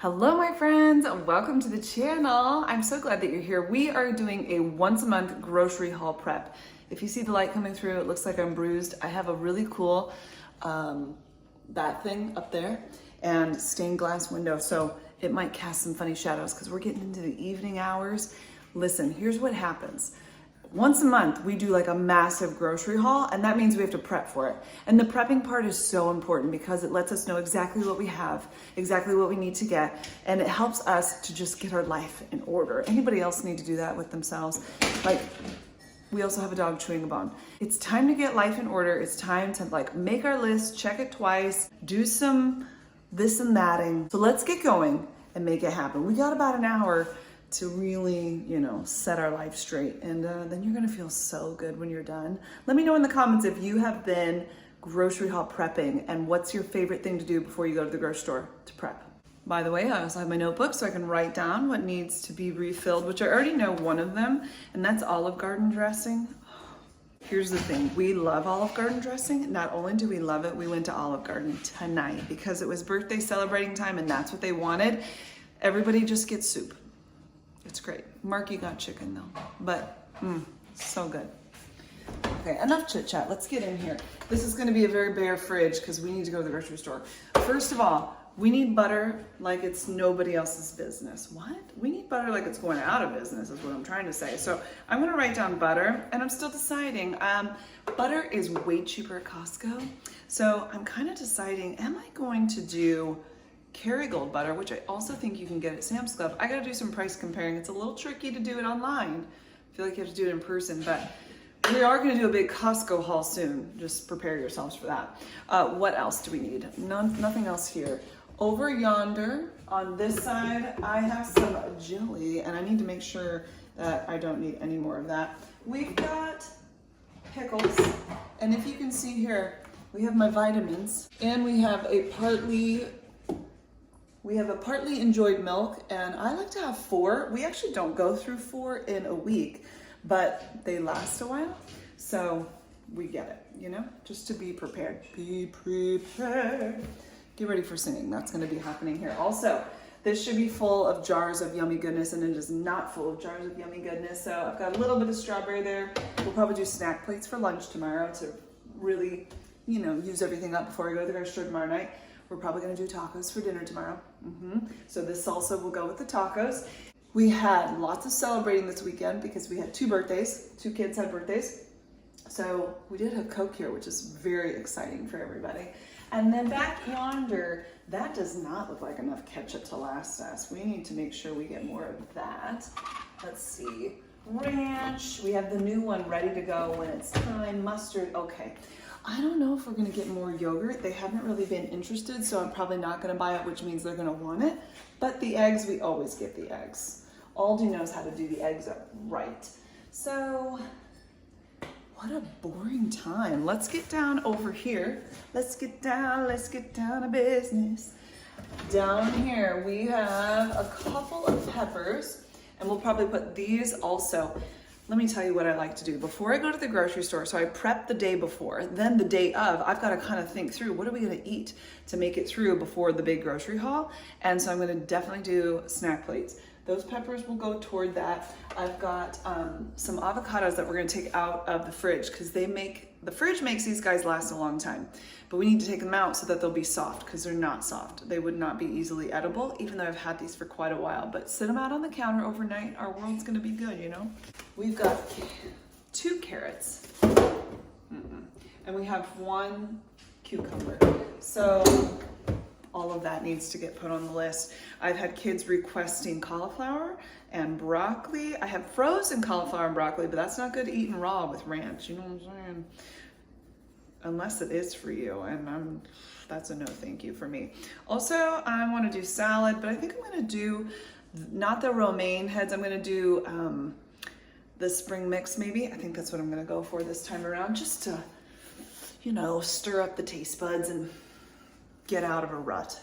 Hello my friends, welcome to the channel. I'm so glad that you're here. We are doing a once a month grocery haul prep. If you see the light coming through, it looks like I'm bruised. I have a really cool that thing up there and stained glass window, so it might cast some funny shadows because we're getting into the evening hours. Listen, here's what happens. Once a month, we do like a massive grocery haul, and that means we have to prep for it. And the prepping part is so important because it lets us know exactly what we have, exactly what we need to get, and it helps us to just get our life in order. Anybody else need to do that with themselves? Like, we also have a dog chewing a bone. It's time to get life in order. It's time to like make our list, check it twice, do some this and thatting. So let's get going and make it happen. We got about an hour to really, set our life straight. And then you're gonna feel so good when you're done. Let me know in the comments if you have been grocery haul prepping and what's your favorite thing to do before you go to the grocery store to prep. By the way, I also have my notebook so I can write down what needs to be refilled, which I already know one of them, and that's Olive Garden dressing. Here's the thing, we love Olive Garden dressing. Not only do we love it, we went to Olive Garden tonight because it was birthday celebrating time and that's what they wanted. Everybody just gets soup. It's great. Marky got chicken though, but so good. Okay, enough chit chat. Let's get in here. This is going to be a very bare fridge because we need to go to the grocery store. First of all, we need butter like it's nobody else's business. What? We need butter like it's going out of business is what I'm trying to say. So I'm going to write down butter, and I'm still deciding. Butter is way cheaper at Costco. So I'm kind of deciding, am I going to do Kerrygold butter, which I also think you can get at Sam's Club. I got to do some price comparing. It's a little tricky to do it online. I feel like you have to do it in person, but we are going to do a big Costco haul soon. Just prepare yourselves for that. What else do we need? Nothing else here. Over yonder on this side, I have some jelly, and I need to make sure that I don't need any more of that. We've got pickles, and if you can see here, we have my vitamins, and we have a partly enjoyed milk, and I like to have 4. We actually don't go through 4 in a week, but they last a while, so we get it, just to be prepared. Be prepared. Get ready for singing. That's going to be happening here. Also, this should be full of jars of yummy goodness, and it is not full of jars of yummy goodness, so I've got a little bit of strawberry there. We'll probably do snack plates for lunch tomorrow to really, use everything up before we go to the grocery store tomorrow night. We're probably gonna do tacos for dinner tomorrow. So this salsa will go with the tacos. We had lots of celebrating this weekend because we had 2 birthdays. 2 kids had birthdays. So we did have Coke here, which is very exciting for everybody. And then back yonder, that does not look like enough ketchup to last us. We need to make sure we get more of that. Let's see, ranch. We have the new one ready to go when it's time. Mustard, okay. I don't know if we're gonna get more yogurt. They haven't really been interested, so I'm probably not gonna buy it, which means they're gonna want it. But the eggs, we always get the eggs. Aldi knows how to do the eggs up right. So, what a boring time. Let's get down over here. Let's get down to business. Down here, we have a couple of peppers, and we'll probably put these also. Let me tell you what I like to do. Before I go to the grocery store, so I prep the day before, then the day of, I've got to kind of think through, what are we going to eat to make it through before the big grocery haul? And so I'm going to definitely do snack plates. Those peppers will go toward that. I've got some avocados that we're going to take out of the fridge because the fridge makes these guys last a long time. But we need to take them out so that they'll be soft because they're not soft. They would not be easily edible, even though I've had these for quite a while. But sit them out on the counter overnight. Our world's going to be good, We've got 2 carrots. And we have 1 cucumber. So all of that needs to get put on the list. I've had kids requesting cauliflower and broccoli. I have frozen cauliflower and broccoli, but that's not good eating raw with ranch, you know what I'm saying? Unless it is for you, and that's a no thank you for me. Also, I want to do salad, but I think I'm going to do, not the romaine heads, I'm going to do the spring mix maybe. I think that's what I'm going to go for this time around, just to, stir up the taste buds and get out of a rut.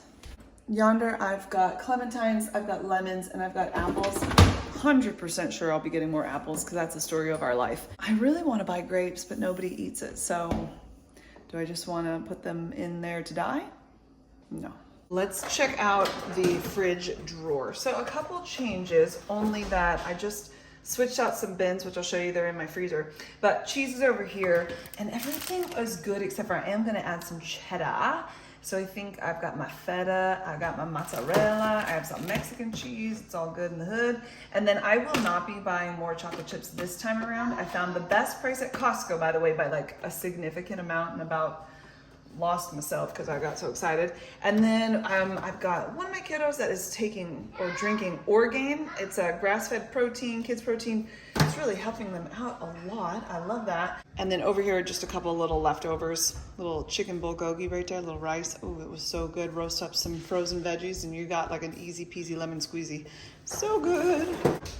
Yonder, I've got clementines, I've got lemons, and I've got apples. 100% sure I'll be getting more apples because that's the story of our life. I really want to buy grapes, but nobody eats it. So do I just want to put them in there to die? No. Let's check out the fridge drawer. So a couple changes, only that I just switched out some bins, which I'll show you. They're in my freezer. But cheese is over here, and everything is good except for I am gonna add some cheddar. So I think I've got my feta, I got my mozzarella, I have some Mexican cheese. It's all good in the hood. And then I will not be buying more chocolate chips this time around. I found the best price at Costco, by the way, by like a significant amount, and about lost myself because I got so excited. And then I've got one of my kiddos that is taking or drinking Orgain. It's a grass-fed protein, kids protein. It's really helping them out a lot. I love that. And then over here, just a couple little leftovers, little chicken bulgogi right there, little rice. Oh, it was so good. Roast up some frozen veggies and you got like an easy peasy lemon squeezy. So good.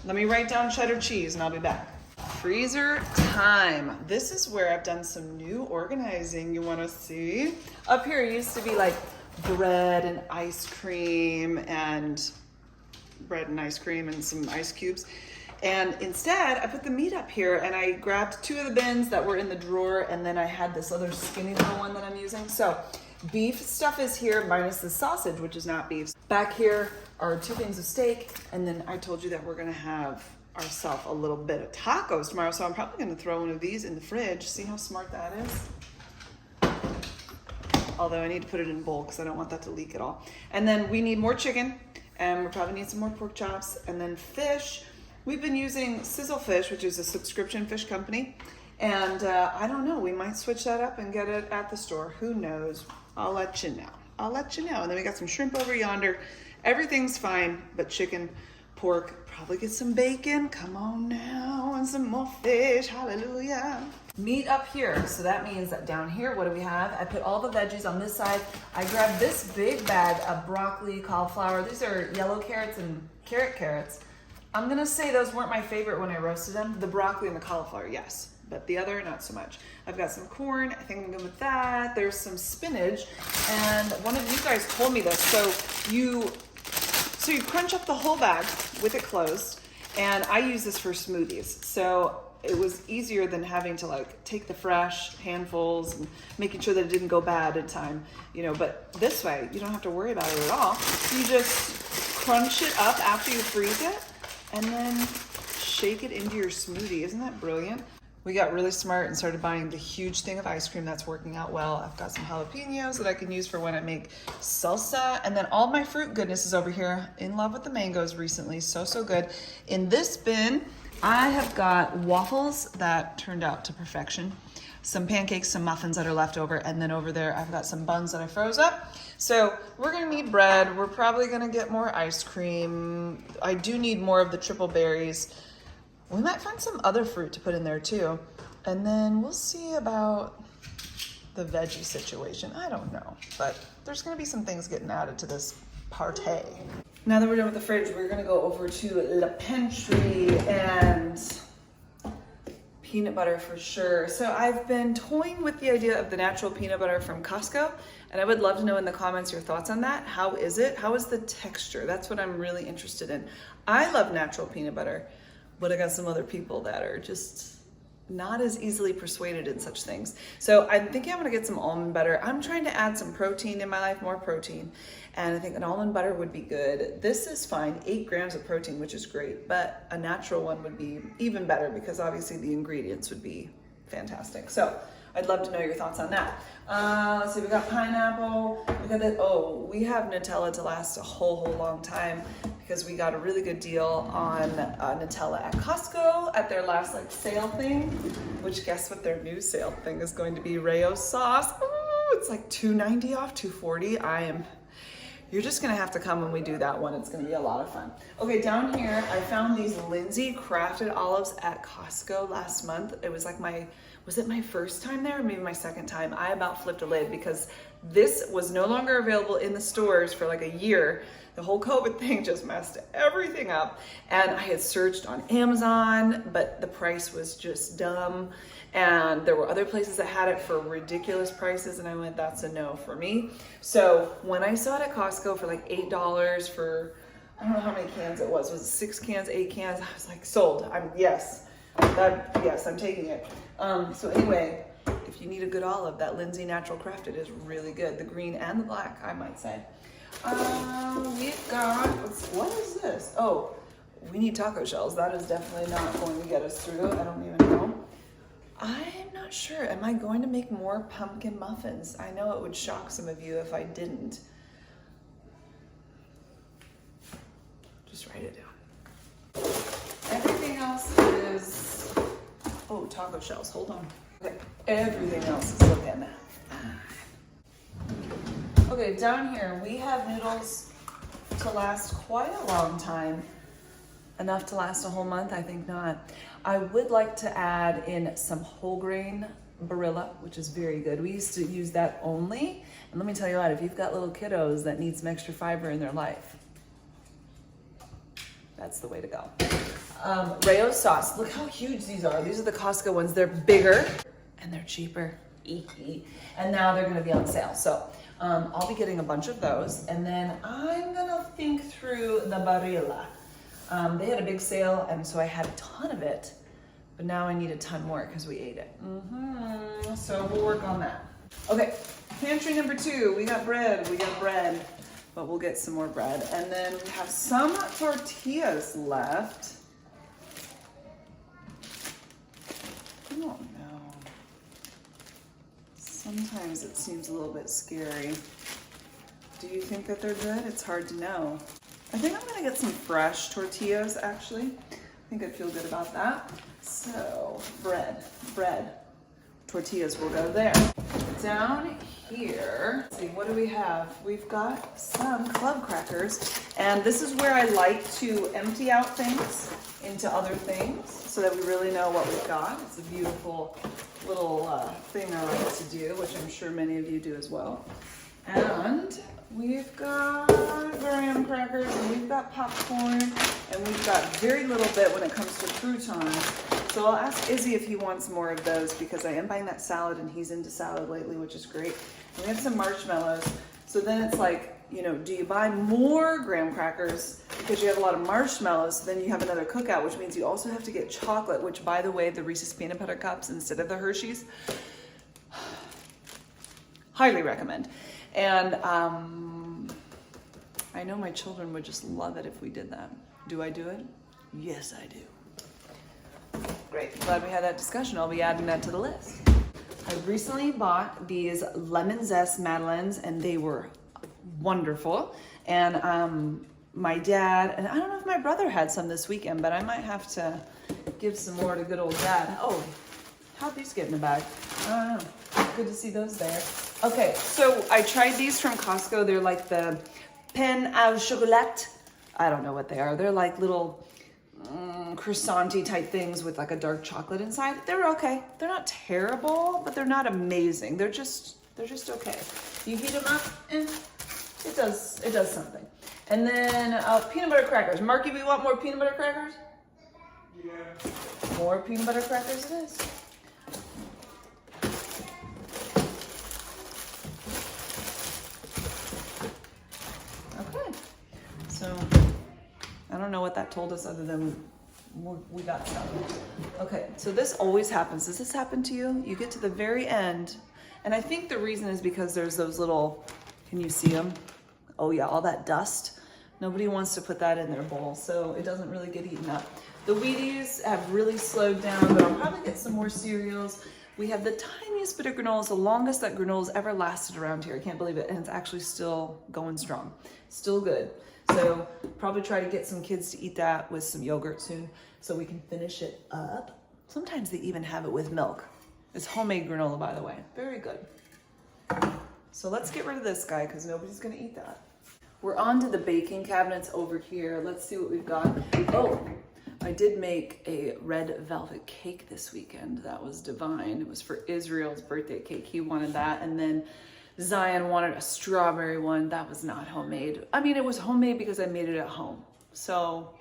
Let me write down cheddar cheese and I'll be back. Freezer time. This is where I've done some new organizing. You want to see? Up here it used to be like bread and ice cream and some ice cubes. And instead I put the meat up here and I grabbed two of the bins that were in the drawer, and then I had this other skinny little one that I'm using. So beef stuff is here minus the sausage, which is not beef. Back here are two things of steak, and then I told you that we're gonna have ourselves a little bit of tacos tomorrow, so I'm probably going to throw one of these in the fridge. See how smart that is? Although I need to put it in a bowl because I don't want that to leak at all. And then we need more chicken, and we'll probably need some more pork chops, and then fish. We've been using Sizzle Fish, which is a subscription fish company, and I don't know, we might switch that up and get it at the store. Who knows? I'll let you know. And then we got some shrimp over yonder. Everything's fine but chicken, pork, probably get some bacon, come on now, and some more fish, hallelujah. Meat up here, so that means that down here, what do we have? I put all the veggies on this side. I grabbed this big bag of broccoli, cauliflower. These are yellow carrots and carrots. I'm gonna say those weren't my favorite when I roasted them. The broccoli and the cauliflower, yes, but the other, not so much. I've got some corn, I think I'm good with that. There's some spinach, and one of you guys told me this, so you crunch up the whole bag with it closed, and I use this for smoothies. So it was easier than having to like take the fresh handfuls and making sure that it didn't go bad in time, you know, but this way you don't have to worry about it at all. You just crunch it up after you freeze it and then shake it into your smoothie. Isn't that brilliant? We got really smart and started buying the huge thing of ice cream. That's working out well. I've got some jalapenos that I can use for when I make salsa. And then all my fruit goodness is over here. In love with the mangoes recently. So good. In this bin, I have got waffles that turned out to perfection. Some pancakes, some muffins that are left over. And then over there, I've got some buns that I froze up. So we're gonna need bread. We're probably gonna get more ice cream. I do need more of the triple berries. We might find some other fruit to put in there too. And then we'll see about the veggie situation. I don't know, but there's gonna be some things getting added to this party. Now that we're done with the fridge, we're gonna go over to the pantry and peanut butter for sure. So I've been toying with the idea of the natural peanut butter from Costco, and I would love to know in the comments your thoughts on that. How is it? How is the texture? That's what I'm really interested in. I love natural peanut butter, but I got some other people that are just not as easily persuaded in such things. So I'm thinking I'm gonna get some almond butter. I'm trying to add some protein in my life, more protein. And I think an almond butter would be good. This is fine, 8 grams of protein, which is great, but a natural one would be even better because obviously the ingredients would be fantastic. So I'd love to know your thoughts on that. Let's see, we got pineapple, we got that, oh, we have Nutella to last a whole long time because we got a really good deal on Nutella at Costco at their last like sale thing, which guess what their new sale thing is going to be? Rayo sauce. Ooh, it's like $2.90 off, $2.40. You're just gonna have to come when we do that one. It's gonna be a lot of fun. Okay, down here, I found these Lindsay crafted olives at Costco last month. It was like was it my first time there or maybe my second time? I about flipped a lid because this was no longer available in the stores for like a year. The whole COVID thing just messed everything up. And I had searched on Amazon, but the price was just dumb. And there were other places that had it for ridiculous prices, and I went, that's a no for me. So when I saw it at Costco for like $8 for, I don't know how many cans it was it 6 cans, 8 cans? I was like, sold. Yes, I'm taking it. So anyway, if you need a good olive, that Lindsay Natural Crafted is really good. The green and the black, I might say. We've got, what is this? Oh, we need taco shells. That is definitely not going to get us through. I don't even know. I'm not sure. Am I going to make more pumpkin muffins? I know it would shock some of you if I didn't. Just write it down. Everything else is, oh, taco shells. Hold on. Okay, everything else is looking fine. Okay, down here we have noodles to last quite a long time. Enough to last a whole month? I think not. I would like to add in some whole grain Barilla, which is very good. We used to use that only. And let me tell you what, if you've got little kiddos that need some extra fiber in their life, that's the way to go. Rayo sauce. Look how huge these are. These are the Costco ones. They're bigger and they're cheaper. And now they're gonna be on sale. So I'll be getting a bunch of those. And then I'm gonna think through the Barilla. They had a big sale, and so I had a ton of it, but now I need a ton more because we ate it. So we'll work on that. Okay, pantry number 2. We got bread, but we'll get some more bread. And then we have some tortillas left. I don't know. Sometimes it seems a little bit scary. Do you think that they're good? It's hard to know. I think I'm gonna get some fresh tortillas, actually. I think I'd feel good about that. So, bread, tortillas will go there. Down here, let's see, what do we have? We've got some club crackers, and this is where I like to empty out things into other things so that we really know what we've got. It's a beautiful little thing I like to do, which I'm sure many of you do as well. And we've got graham crackers, and we've got popcorn, and we've got very little bit when it comes to croutons. So I'll ask Izzy if he wants more of those because I am buying that salad and he's into salad lately, which is great. And we have some marshmallows. So then it's like, you know, do you buy more graham crackers because you have a lot of marshmallows? Then you have another cookout, which means you also have to get chocolate, which, by the way, the Reese's peanut butter cups instead of the Hershey's, highly recommend. And I know my children would just love it if we did that. Do I do it? Yes, I do. Great, glad we had that discussion. I'll be adding that to the list. I recently bought these lemon zest madeleines, and they were wonderful. And my dad, and I don't know if my brother had some this weekend, but I might have to give some more to good old dad. Oh, how'd these get in the bag? I don't know. Good to see those there. Okay, so I tried these from Costco. They're like the pain au chocolat. I don't know what they are. They're like little croissant-y type things with like a dark chocolate inside. They're okay. They're not terrible, but they're not amazing. They're just okay. You heat them up, and it does something. And then peanut butter crackers. Marky, we want more peanut butter crackers? Yeah. More peanut butter crackers it is. Okay. So I don't know what that told us other than we got some. Okay, so this always happens. Does this happen to you? You get to the very end, and I think the reason is because there's those little, can you see them? Oh yeah, all that dust. Nobody wants to put that in their bowl, so it doesn't really get eaten up. The Wheaties have really slowed down, but I'll probably get some more cereals. We have the tiniest bit of granola, the longest that granola's ever lasted around here. I can't believe it, and it's actually still going strong. Still good. So probably try to get some kids to eat that with some yogurt soon so we can finish it up. Sometimes they even have it with milk. It's homemade granola, by the way. Very good. So let's get rid of this guy because nobody's gonna eat that. We're on to the baking cabinets over here. Let's see what we've got. Oh, I did make a red velvet cake this weekend. That was divine. It was for Israel's birthday cake. He wanted that, and then Zion wanted a strawberry one. That was not homemade. I mean, it was homemade because I made it at home. So,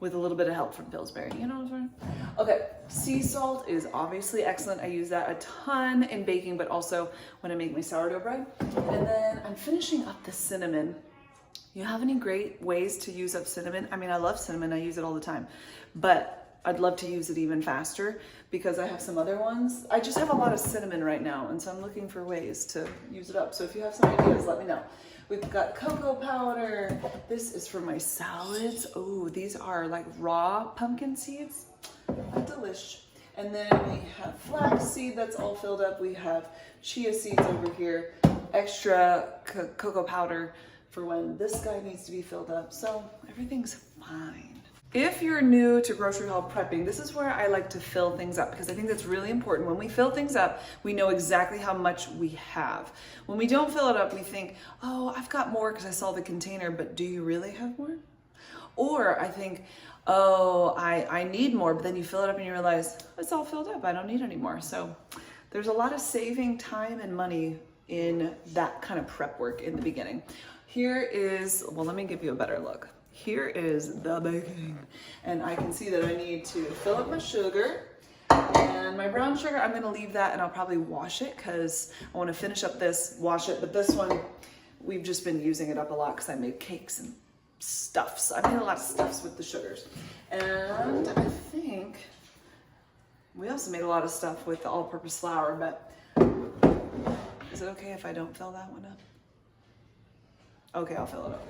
with a little bit of help from Pillsbury, you know what I'm saying? Okay, sea salt is obviously excellent. I use that a ton in baking, but also when I make my sourdough bread. And then I'm finishing up the cinnamon. You have any great ways to use up cinnamon? I mean, I love cinnamon. I use it all the time. But I'd love to use it even faster because I have some other ones. I just have a lot of cinnamon right now, and so I'm looking for ways to use it up. So if you have some ideas, let me know. We've got cocoa powder. This is for my salads. Oh, these are like raw pumpkin seeds. Delish. And then we have flaxseed that's all filled up. We have chia seeds over here, extra cocoa powder for when this guy needs to be filled up. So everything's fine. If you're new to grocery haul prepping, this is where I like to fill things up because I think that's really important. When we fill things up, we know exactly how much we have. When we don't fill it up, we think, oh, I've got more because I saw the container, but do you really have more? Or I think, oh, I need more, but then you fill it up and you realize, it's all filled up, I don't need any more. So there's a lot of saving time and money in that kind of prep work in the beginning. Here is, well, let me give you a better look. Here is the baking. And I can see that I need to fill up my sugar and my brown sugar. I'm gonna leave that and I'll probably wash it because I wanna finish up this, wash it. But this one, we've just been using it up a lot because I made cakes and stuffs. I made a lot of stuffs with the sugars. And I think we also made a lot of stuff with the all-purpose flour, but is it okay if I don't fill that one up? Okay, I'll fill it up.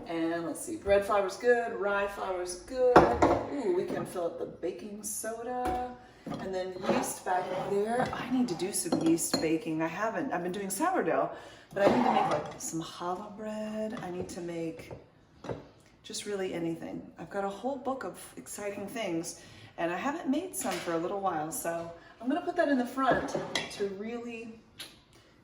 And let's see, bread flour's good, rye flour's good. Ooh, we can fill up the baking soda. And then yeast back there. I need to do some yeast baking. I've been doing sourdough, but I need to make like some challah bread. I need to make just really anything. I've got a whole book of exciting things and I haven't made some for a little while. So I'm gonna put that in the front to really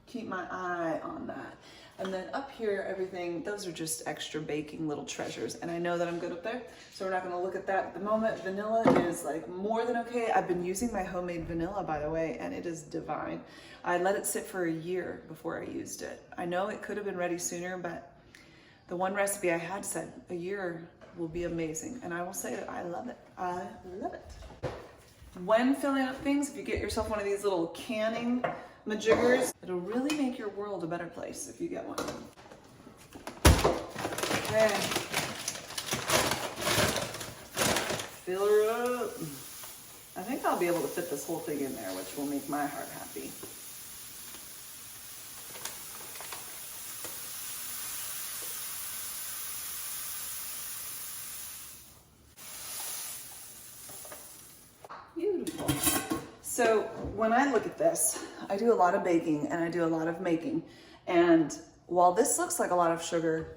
keep my eye on that. And then up here, everything, those are just extra baking little treasures. And I know that I'm good up there, so we're not gonna look at that at the moment. Vanilla is like more than okay. I've been using my homemade vanilla, by the way, and it is divine. I let it sit for a year before I used it. I know it could have been ready sooner, but the one recipe I had said a year will be amazing. And I will say that I love it. I love it. When filling up things, if you get yourself one of these little canning majiggers, it'll really make your world a better place if you get one. Okay. Fill her up. I think I'll be able to fit this whole thing in there, which will make my heart happy. Beautiful. So when I look at this, I do a lot of baking and I do a lot of making. And while this looks like a lot of sugar,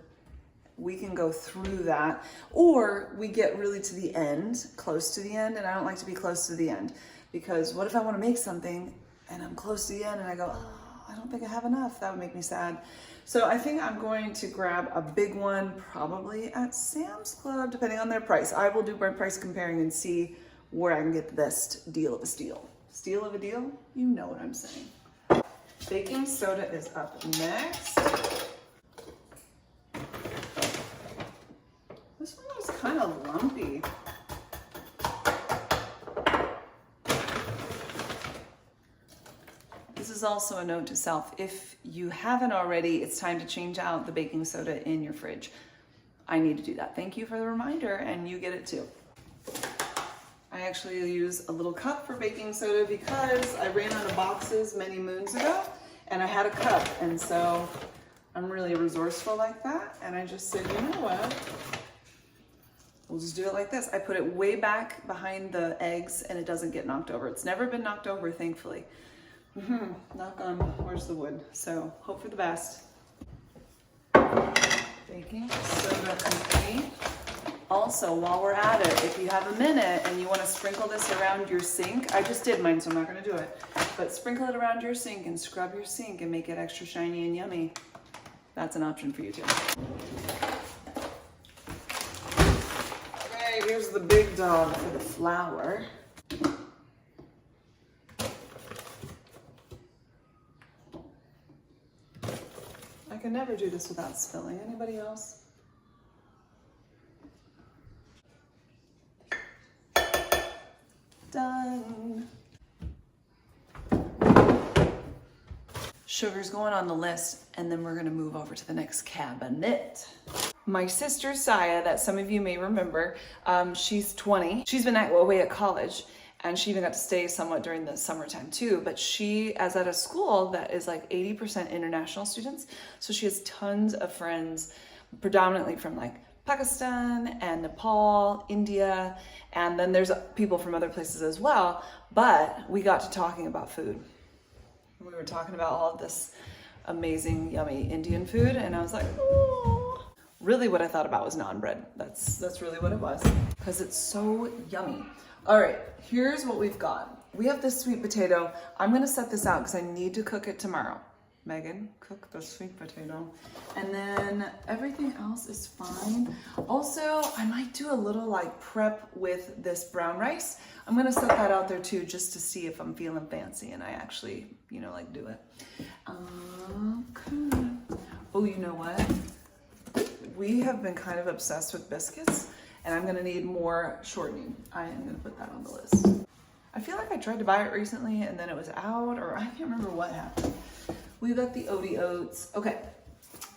we can go through that, or we get really to the end, close to the end. And I don't like to be close to the end because what if I want to make something and I'm close to the end and I go, oh, I don't think I have enough. That would make me sad. So I think I'm going to grab a big one, probably at Sam's Club, depending on their price. I will do my price comparing and see where I can get the best deal of a steal. Steal of a deal? You know what I'm saying. Baking soda is up next. This one was kind of lumpy. This is also a note to self. If you haven't already, it's time to change out the baking soda in your fridge. I need to do that. Thank you for the reminder, and you get it too. I actually use a little cup for baking soda because I ran out of boxes many moons ago and I had a cup, and so I'm really resourceful like that, and I just said, you know what, we'll just do it like this. I put it way back behind the eggs and it doesn't get knocked over. It's never been knocked over, thankfully. Knock on, where's the wood? So hope for the best. Baking soda complete. Also, while we're at it, if you have a minute and you want to sprinkle this around your sink, I just did mine, so I'm not going to do it, but sprinkle it around your sink and scrub your sink and make it extra shiny and yummy. That's an option for you too. Okay, here's the big dog for the flour. I can never do this without spilling. Anybody else? Done. Sugar's going on the list, and then we're gonna move over to the next cabinet. My sister Saya, that some of you may remember, she's 20. She's been away at college, and she even got to stay somewhat during the summertime too. But she is at a school that is like 80% international students. So she has tons of friends, predominantly from like Pakistan and Nepal, India, and then there's people from other places as well. But we got to talking about food. We were talking about all of this amazing, yummy Indian food, and I was like, oh. Really what I thought about was naan bread. That's really what it was, because it's so yummy. All right, here's what we've got. We have this sweet potato. I'm gonna set this out because I need to cook it tomorrow. Megan, cook the sweet potato. And then everything else is fine. Also, I might do a little like prep with this brown rice. I'm gonna set that out there too, just to see if I'm feeling fancy and I actually, you know, like do it. Okay. Oh, you know what? We have been kind of obsessed with biscuits, and I'm gonna need more shortening. I am gonna put that on the list. I feel like I tried to buy it recently and then it was out, or I can't remember what happened. We've got the ALDI oats. Okay,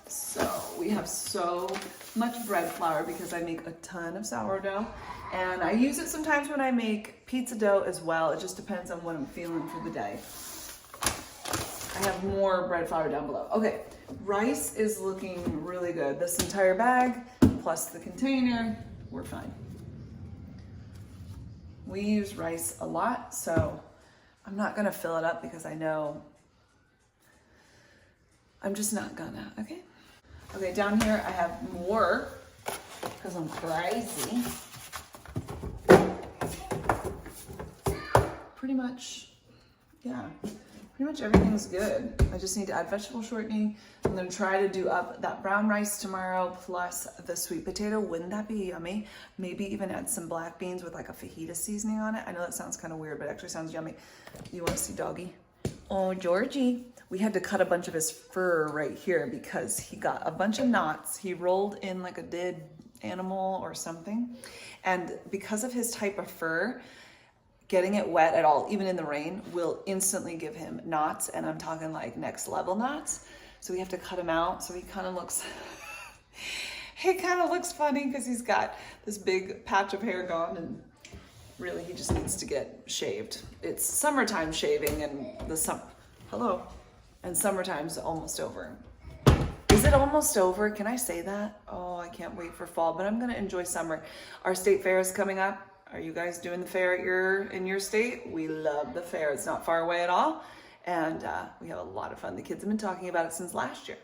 so we have so much bread flour because I make a ton of sourdough, and I use it sometimes when I make pizza dough as well. It just depends on what I'm feeling for the day. I have more bread flour down below. Okay, rice is looking really good. This entire bag plus the container, we're fine. We use rice a lot, so I'm not gonna fill it up because I know I'm just not gonna, okay? Okay, down here I have more because I'm crazy. Pretty much, yeah. Pretty much everything's good. I just need to add vegetable shortening. I'm gonna try to do up that brown rice tomorrow plus the sweet potato. Wouldn't that be yummy? Maybe even add some black beans with like a fajita seasoning on it. I know that sounds kind of weird, but it actually sounds yummy. You wanna see Doggy? Oh, Georgie. We had to cut a bunch of his fur right here because he got a bunch of knots. He rolled in like a dead animal or something. And because of his type of fur, getting it wet at all, even in the rain, will instantly give him knots, and I'm talking like next level knots. So we have to cut him out. So he kind of looks, he kind of looks funny because he's got this big patch of hair gone, and really he just needs to get shaved. It's summertime shaving, and and summertime's almost over. Is it almost over? Can I say that? Oh, I can't wait for fall, but I'm gonna enjoy summer. Our state fair is coming up. Are you guys doing the fair in your state? We love the fair. It's not far away at all. And we have a lot of fun. The kids have been talking about it since last year,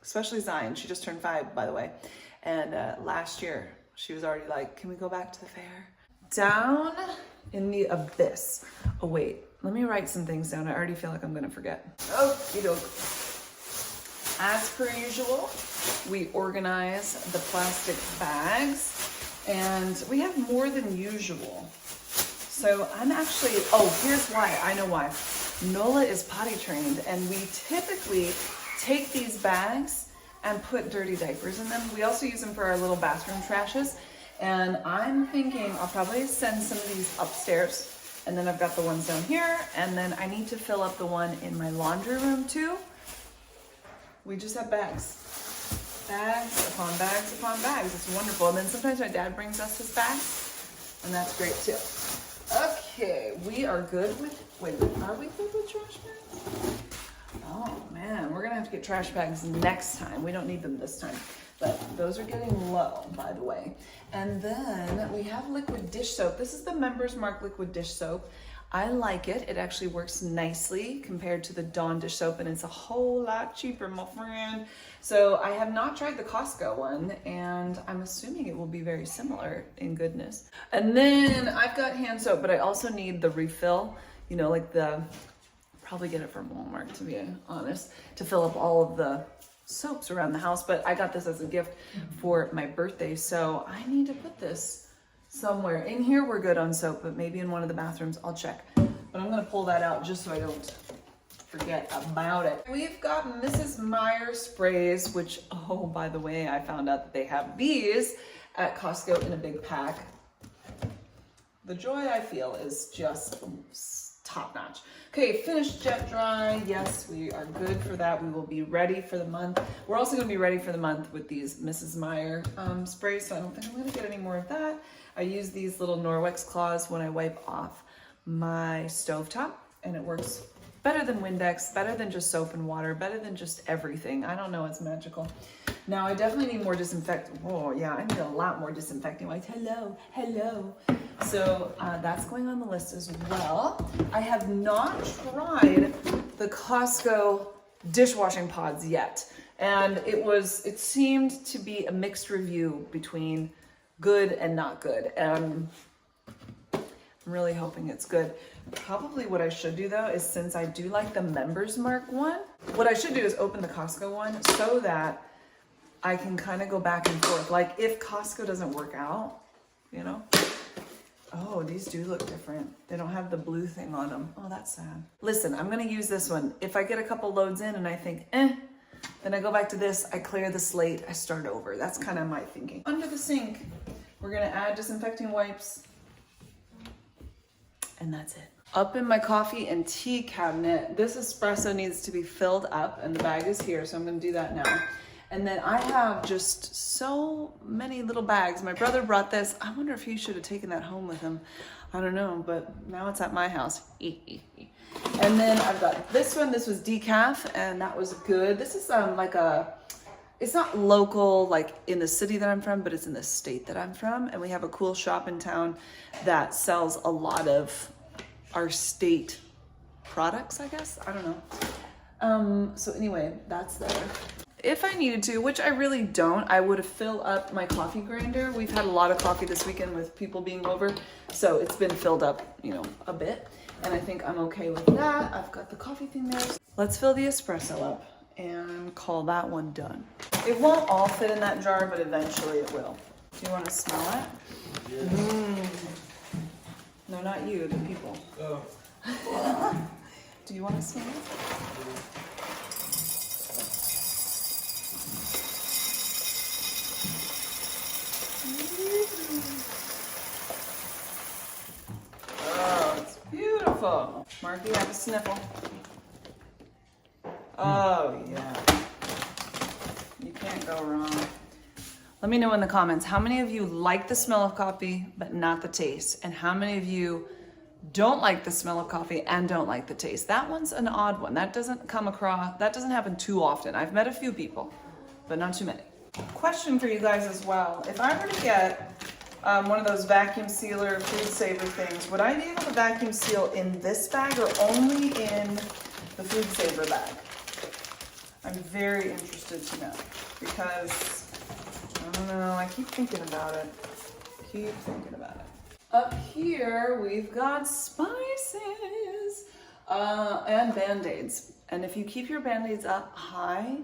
especially Zion. She just turned 5, by the way. And last year, she was already like, can we go back to the fair? Down in the abyss. Oh, wait. Let me write some things down. I already feel like I'm going to forget. Okie doke. As per usual, we organize the plastic bags. And we have more than usual. So I'm actually, oh, here's why. I know why. Nola is potty trained, and we typically take these bags and put dirty diapers in them. We also use them for our little bathroom trashes. And I'm thinking I'll probably send some of these upstairs. And then I've got the ones down here. And then I need to fill up the one in my laundry room too. We just have bags. Bags upon bags upon bags. It's wonderful. And then sometimes my dad brings us his bags, and that's great too. Okay, we are good with, wait, are we good with trash bags? Oh man, we're gonna have to get trash bags next time. We don't need them this time, but those are getting low, by the way. And then we have liquid dish soap. This is the Members Mark liquid dish soap. I like it. It actually works nicely compared to the Dawn dish soap, and it's a whole lot cheaper, my friend. So I have not tried the Costco one, and I'm assuming it will be very similar in goodness. And then I've got hand soap, but I also need the refill, you know, like probably get it from Walmart, to be honest, to fill up all of the soaps around the house. But I got this as a gift for my birthday, so I need to put this somewhere. In here we're good on soap, but maybe in one of the bathrooms, I'll check. But I'm gonna pull that out just so I don't forget about it. We've got Mrs. Meyer sprays, which, oh, by the way, I found out that they have these at Costco in a big pack. The joy I feel is just top notch. Okay, finished jet dry. Yes, we are good for that. We will be ready for the month. We're also gonna be ready for the month with these Mrs. Meyer sprays, so I don't think I'm gonna get any more of that. I use these little Norwex claws when I wipe off my stovetop, and it works better than Windex, better than just soap and water, better than just everything. I don't know, it's magical. Now I definitely need more disinfectant. Oh yeah, I need a lot more disinfecting wipes. Hello. So that's going on the list as well. I have not tried the Costco dishwashing pods yet. And it seemed to be a mixed review between good and not good. And I'm really hoping it's good. Probably what I should do though is, since I do like the Members Mark one, what I should do is open the Costco one so that I can kind of go back and forth. Like if Costco doesn't work out, you know. Oh, these do look different. They don't have the blue thing on them. Oh, that's sad. Listen, I'm gonna use this one. If I get a couple loads in and I think, then I go back to this, I clear the slate, I start over. That's kind of my thinking. Under the sink, we're gonna add disinfecting wipes, and that's it. Up in my coffee and tea cabinet, this espresso needs to be filled up, and the bag is here, so I'm gonna do that now. And then I have just so many little bags. My brother brought this. I wonder if he should have taken that home with him. I don't know, but now it's at my house. And then I've got this one. This was decaf, and that was good. This is it's not local, like in the city that I'm from, but it's in the state that I'm from. And we have a cool shop in town that sells a lot of our state products, I guess. I don't know. So anyway, that's there. If I needed to, which I really don't, I would have filled up my coffee grinder. We've had a lot of coffee this weekend with people being over, so it's been filled up, you know, a bit. And I think I'm okay with that. I've got the coffee thing there. Let's fill the espresso up and call that one done. It won't all fit in that jar, but eventually it will. Do you want to smell it? Yeah. No, not you, the people. Oh. Do you want to smell it? Oh, it's beautiful. Marky, have a sniffle. Oh, yeah. You can't go wrong. Let me know in the comments, how many of you like the smell of coffee but not the taste? And how many of you don't like the smell of coffee and don't like the taste? That one's an odd one. That doesn't happen too often. I've met a few people, but not too many. Question for you guys as well. If I were to get one of those vacuum sealer food saver things, would I be able to vacuum seal in this bag or only in the food saver bag? I'm very interested to know, because I don't know, I keep thinking about it. Up here we've got spices and Band-Aids. And if you keep your Band-Aids up high,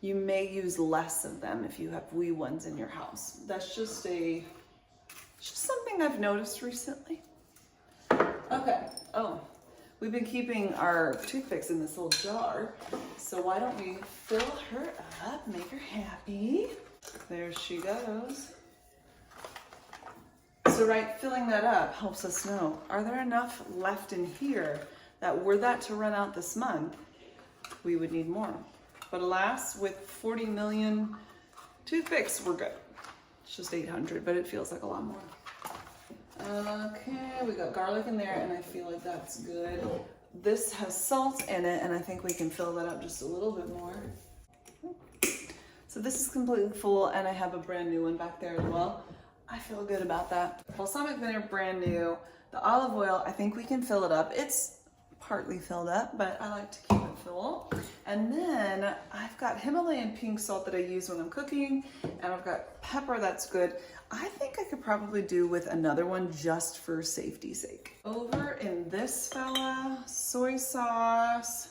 you may use less of them if you have wee ones in your house. That's just something I've noticed recently. Okay, oh, we've been keeping our toothpicks in this little jar, so why don't we fill her up, make her happy. There she goes. So right, filling that up helps us know, are there enough left in here that were that to run out this month, we would need more. But alas, with 40 million toothpicks, we're good. It's just 800, but it feels like a lot more. Okay, we got garlic in there, and I feel like that's good. This has salt in it, and I think we can fill that up just a little bit more. So this is completely full, and I have a brand new one back there as well. I feel good about that. Balsamic vinegar, brand new. The olive oil, I think we can fill it up. It's partly filled up, but I like to keep it full. And then I've got Himalayan pink salt that I use when I'm cooking, and I've got pepper, that's good. I think I could probably do with another one just for safety's sake. Over in this fella, soy sauce.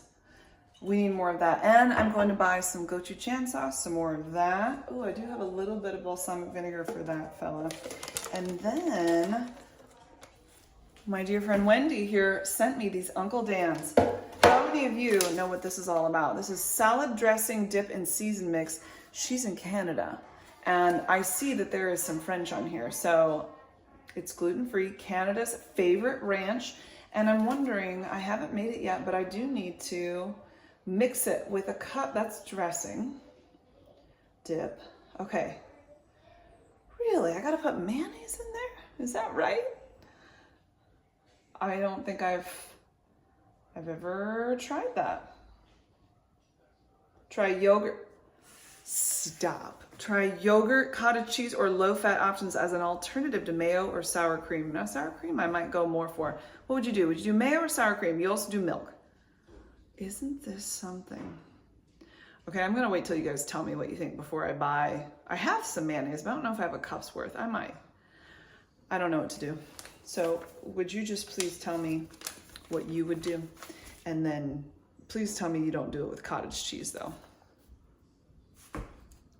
We need more of that. And I'm going to buy some gochujang sauce, some more of that. Oh, I do have a little bit of balsamic vinegar for that fella. And then my dear friend Wendy here sent me these Uncle Dan's. How many of you know what this is all about? This is salad dressing, dip, and season mix. She's in Canada. And I see that there is some French on here. So it's gluten-free, Canada's favorite ranch. And I'm wondering, I haven't made it yet, but I do need to mix it with a cup. That's dressing. Dip. Okay. Really? I gotta put mayonnaise in there? Is that right? I don't think I've ever tried that. Try yogurt. Stop. Try yogurt, cottage cheese, or low-fat options as an alternative to mayo or sour cream. Now, sour cream I might go more for. What would you do? Would you do mayo or sour cream? You also do milk. Isn't this something? Okay, I'm gonna wait till you guys tell me what you think before I buy. I have some mayonnaise, but I don't know if I have a cup's worth. I might. I don't know what to do. So would you just please tell me what you would do? And then please tell me you don't do it with cottage cheese though.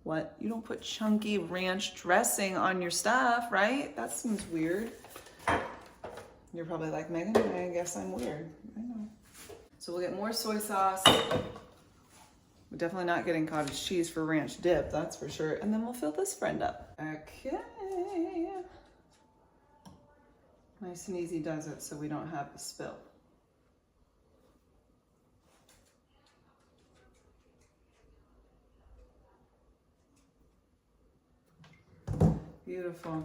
What? You don't put chunky ranch dressing on your stuff, right? That seems weird. You're probably like, Megan, I guess I'm weird. I know. So we'll get more soy sauce. We're definitely not getting cottage cheese for ranch dip, that's for sure. And then we'll fill this friend up. Okay. Nice and easy does it so we don't have a spill. Beautiful.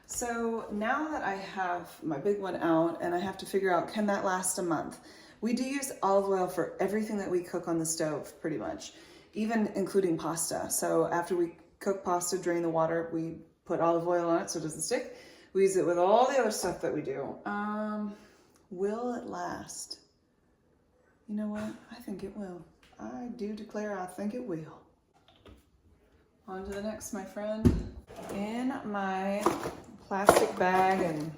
So now that I have my big one out and I have to figure out, can that last a month? We do use olive oil for everything that we cook on the stove, pretty much, even including pasta. So after we cook pasta, drain the water, we put olive oil on it so it doesn't stick. We use it with all the other stuff that we do. Will it last? You know what? I think it will. I do declare I think it will. On to the next, my friend. In my plastic bag and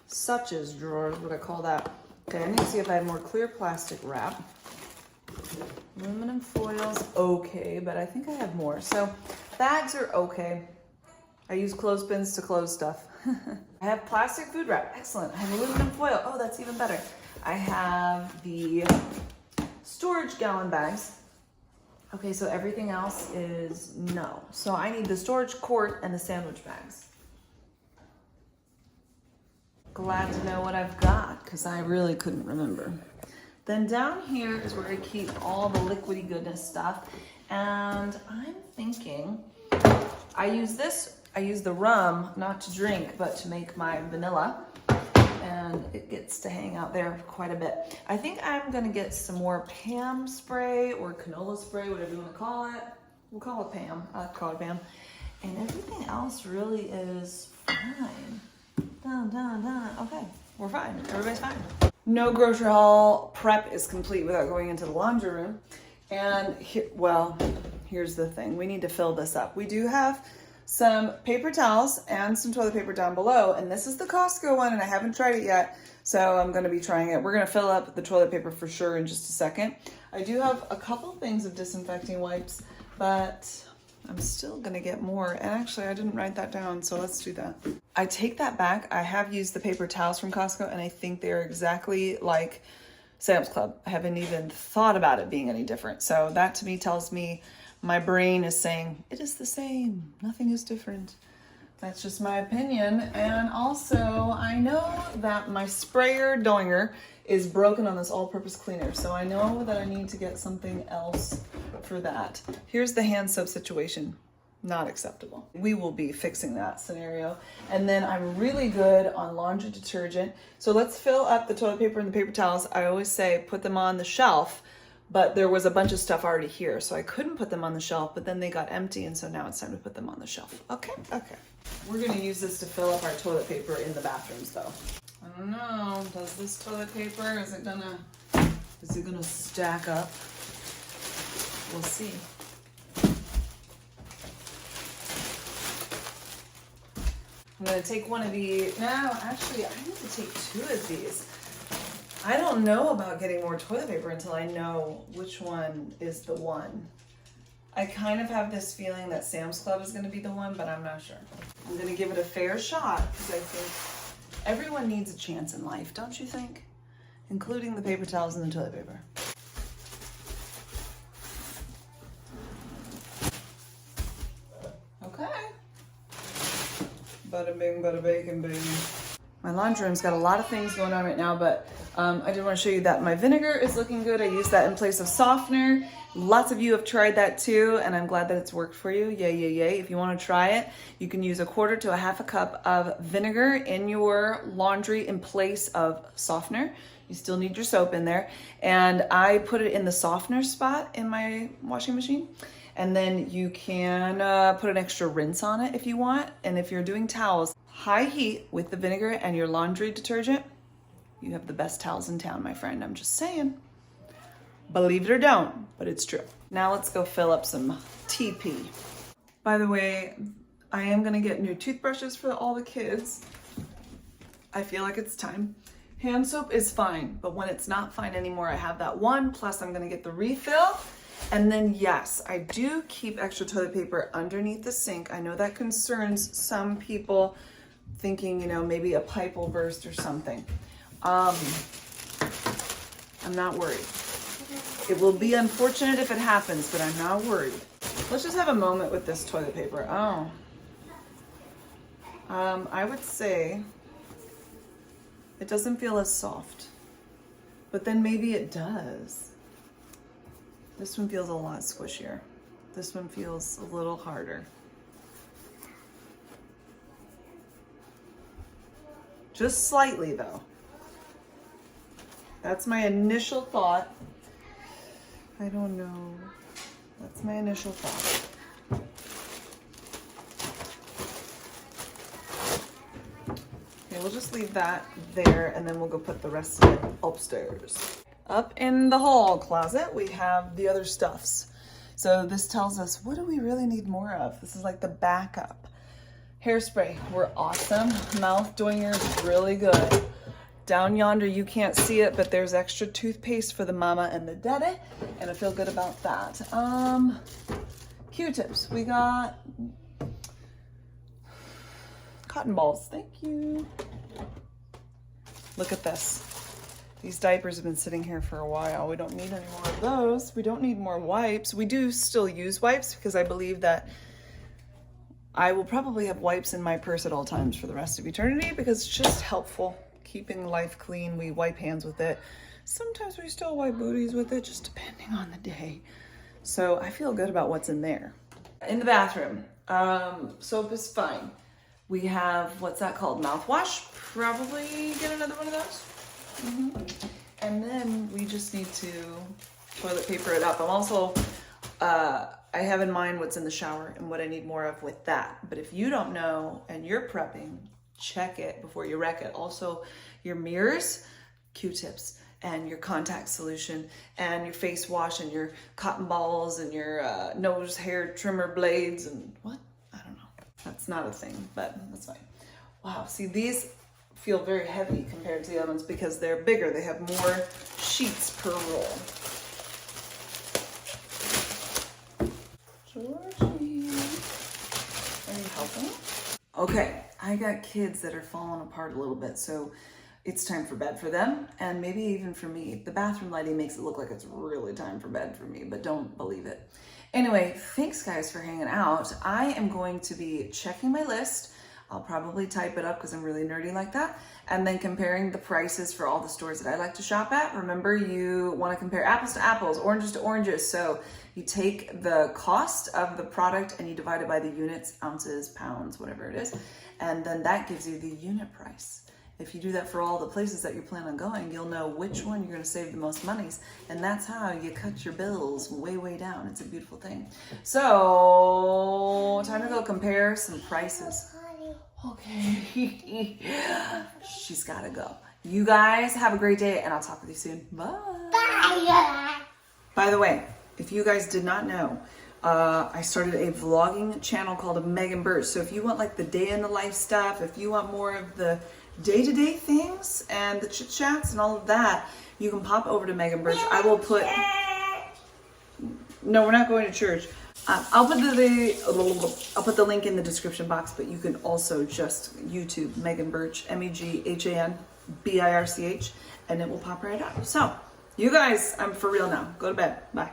suches drawer is what I call that. Okay, I need to see if I have more clear plastic wrap. Aluminum foil's okay, but I think I have more. So bags are okay. I use clothespins to close stuff. I have plastic food wrap, excellent. I have aluminum foil, oh, that's even better. I have the storage gallon bags. Okay, so everything else is no. So I need the storage quart and the sandwich bags. Glad to know what I've got, because I really couldn't remember. Then down here is where I keep all the liquidy goodness stuff. And I'm thinking, I use the rum, not to drink, but to make my vanilla. And it gets to hang out there quite a bit. I think I'm gonna get some more Pam spray or canola spray, whatever you wanna call it. We'll call it Pam, I like to call it Pam. And everything else really is fine. Dun, dun, dun. Okay, we're fine, everybody's fine. No grocery haul prep is complete without going into the laundry room. And here's the thing, we need to fill this up. We do have some paper towels and some toilet paper down below, and this is the Costco one and I haven't tried it yet, so I'm going to be trying it. We're going to fill up the toilet paper for sure in just a second. I do have a couple things of disinfecting wipes, but I'm still going to get more. And actually I didn't write that down, so let's do that. I take that back. I have used the paper towels from Costco and I think they're exactly like Sam's Club. I haven't even thought about it being any different, so that to me tells me my brain is saying, it is the same, nothing is different. That's just my opinion. And also, I know that my sprayer doinger is broken on this all-purpose cleaner, so I know that I need to get something else for that. Here's the hand soap situation. Not acceptable. We will be fixing that scenario. And then I'm really good on laundry detergent. So let's fill up the toilet paper and the paper towels. I always say put them on the shelf, but there was a bunch of stuff already here, so I couldn't put them on the shelf, but then they got empty, and so now it's time to put them on the shelf. Okay. We're gonna use this to fill up our toilet paper in the bathrooms though. I don't know, does this toilet paper, is it gonna stack up? We'll see. I'm gonna take one of these. No, actually, I need to take two of these. I don't know about getting more toilet paper until I know which one is the one. I kind of have this feeling that Sam's Club is gonna be the one, but I'm not sure. I'm gonna give it a fair shot because I think everyone needs a chance in life, don't you think? Including the paper towels and the toilet paper. Okay. Bada bing, bada bacon, baby. My laundry room's got a lot of things going on right now, but I did want to show you that my vinegar is looking good. I use that in place of softener. Lots of you have tried that too, and I'm glad that it's worked for you. Yay, yay, yay. If you want to try it, you can use 1/4 to 1/2 cup of vinegar in your laundry in place of softener. You still need your soap in there. And I put it in the softener spot in my washing machine. And then you can put an extra rinse on it if you want. And if you're doing towels, high heat with the vinegar and your laundry detergent, you have the best towels in town, my friend. I'm just saying. Believe it or don't, but it's true. Now let's go fill up some TP. By the way, I am gonna get new toothbrushes for all the kids. I feel like it's time. Hand soap is fine, but when it's not fine anymore, I have that one, plus I'm gonna get the refill. And then yes, I do keep extra toilet paper underneath the sink. I know that concerns some people, thinking, you know, maybe a pipe will burst or something. I'm not worried. It will be unfortunate if it happens, but I'm not worried. Let's just have a moment with this toilet paper. I would say it doesn't feel as soft, but then maybe it does. This one feels a lot squishier. This one feels a little harder. Just slightly though. That's my initial thought. I don't know. That's my initial thought. Okay, we'll just leave that there and then we'll go put the rest of it upstairs. Up in the hall closet, we have the other stuffs. So this tells us, what do we really need more of? This is like the backup. Hairspray, we're awesome. Mouth doinger is really good. Down yonder, you can't see it, but there's extra toothpaste for the mama and the daddy, and I feel good about that. Q-tips, we got cotton balls, thank you. Look at this. These diapers have been sitting here for a while. We don't need any more of those. We don't need more wipes. We do still use wipes because I believe that I will probably have wipes in my purse at all times for the rest of eternity because it's just helpful. Keeping life clean, we wipe hands with it. Sometimes we still wipe booties with it, just depending on the day. So I feel good about what's in there. In the bathroom, soap is fine. We have, what's that called? Mouthwash. Probably get another one of those. And then we just need to toilet paper it up. I'm also, I have in mind what's in the shower and what I need more of with that. But if you don't know and you're prepping, check it before you wreck it. Also, your mirrors, Q-tips, and your contact solution, and your face wash, and your cotton balls, and your nose hair trimmer blades, and what? I don't know. That's not a thing, but that's fine. Wow, see, these feel very heavy compared to the other ones because they're bigger. They have more sheets per roll. Georgie, are you helping? Okay, I got kids that are falling apart a little bit, so it's time for bed for them, and maybe even for me. The bathroom lighting makes it look like it's really time for bed for me, but don't believe it. Anyway, thanks guys for hanging out. I am going to be checking my list. I'll probably type it up because I'm really nerdy like that, and then comparing the prices for all the stores that I like to shop at. Remember, you want to compare apples to apples, oranges to oranges. So you take the cost of the product and you divide it by the units, ounces, pounds, whatever it is, and then that gives you the unit price. If you do that for all the places that you plan on going, you'll know which one you're going to save the most monies, and that's how you cut your bills way, way down. It's a beautiful thing. So, time to go compare some prices. Okay. She's got to go. You guys have a great day, and I'll talk with you soon. Bye. Bye. By the way, if you guys did not know, I started a vlogging channel called Meghan Birch. So if you want like the day in the life stuff, if you want more of the day-to-day things and the chit-chats and all of that, you can pop over to Meghan Birch. I will put... No, we're not going to church. I'll put the link in the description box, but you can also just YouTube Meghan Birch, MEGHAN BIRCH, and it will pop right up. So, you guys, I'm for real now. Go to bed. Bye.